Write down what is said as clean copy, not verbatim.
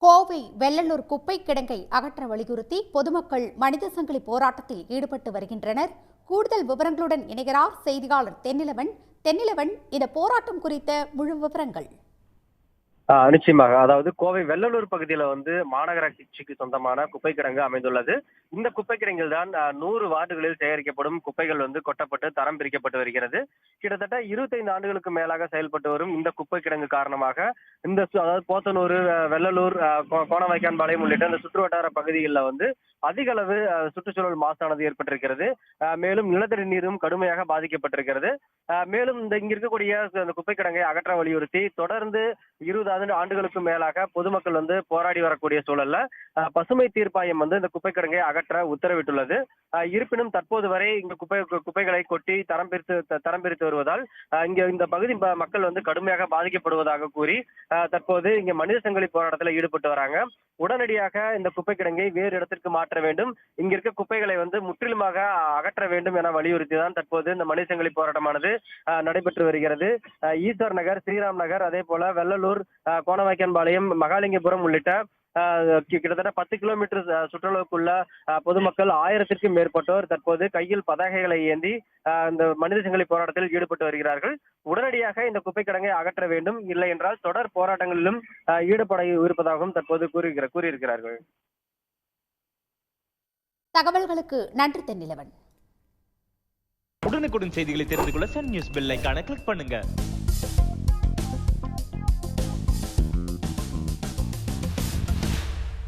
கோவை வெள்ளலூர் குப்பை கிடங்கை அகற்ற வலியுறுத்தி பொதுமக்கள் மனித சங்கிலி போராட்டத்தில் ஈடுபட்டு வருகின்றனர். கூடுதல் விவரங்களுடன் இணைகிறார் செய்தியாளர் தென்னிலவன். இந்த போராட்டம் குறித்த முழு விவரங்கள். நிச்சயமாக. அதாவது கோவை வெள்ளலூர் பகுதியில மாநகராட்சிக்கு சொந்தமான குப்பை கிடங்கு அமைந்துள்ளது. இந்த குப்பை கிடங்கில் தான் 100 வார்டுகளில் சேகரிக்கப்படும் குப்பைகள் கொட்டப்பட்டு தரம் பிரிக்கப்பட்டு வருகிறது. கிட்டத்தட்ட 25 ஆண்டுகளுக்கு மேலாக செயல்பட்டு வரும் இந்த குப்பை கிடங்கு காரணமாக அதாவது போத்தனூர், வெள்ளலூர், கோணவாய்க்கான்பாளையம் உள்ளிட்ட இந்த சுற்று வட்டார பகுதிகளில் அதிக அளவு சுற்றுச்சூழல் மாசானது ஏற்பட்டிருக்கிறது. மேலும் நிலத்தடி நீரும் கடுமையாக பாதிக்கப்பட்டிருக்கிறது. மேலும் இங்க இருக்கக்கூடிய இந்த குப்பை கிடங்கை அகற்ற வலியுறுத்தி தொடர்ந்து 20 ஆண்டுகளுக்கு மேலாக பொதுமக்கள் போராடி வரக்கூடிய சூழல்ல பசுமை தீர்ப்பாயம் இந்த குப்பை கிடங்கை அகற்ற உத்தரவிட்டுள்ளது. இருப்பினும் தற்போது வரை இங்க குப்பைகளை கொட்டி தரம் பிரித்து வருவதால் இங்க இந்த பகுதி மக்கள் கடுமையாக பாதிக்கப்படுவதாக கூறி தற்போது இங்க மனித சங்கிலி போராட்டத்தில் ஈடுபட்டு வராங்க. உடனடியாக இந்த குப்பை கிடங்கை வேறு இடத்திற்கு மாற்ற வேண்டும், இங்க இருக்க குப்பைகளை முற்றிலுமாக அகற்ற வேண்டும் என வலியுறுத்தி தான் தற்போது இந்த மனித சங்கிலி போராட்டமானது நடைபெற்று வருகிறது. ஈஸ்வர் நகர், ஸ்ரீராம் நகர், அதே போல வெள்ளலூர், கோணவாய்க்கான்பாளையம், மகாலிங்கபுரம் உள்ளிட்ட கிட்டத்தட்ட 10 கிலோமீட்டர் சுற்றளவுக்குள்ள பொதுமக்கள் 1000த்திற்கும் மேற்பட்டோர் தற்போது கையில் பதாகைகளை ஏந்தி இந்த மனித சங்கிலி போராட்டத்தில் ஈடுபட்டு வருகிறார்கள். உடனடியாக இந்த குப்பை கிடங்கை அகற்ற வேண்டும், இல்லை என்றால் தொடர் போராட்டங்களிலும் ஈடுபட இருப்பதாகவும் தற்போது கூறியிருக்கிறார்கள். தகவல்களுக்கு நன்றி தென்னிலவன். உடனுக்குடன் செய்திகளை தெரிந்து கொள்ள சன் நியூஸ் பெல் ஐகானை கிளிக் பண்ணுங்க.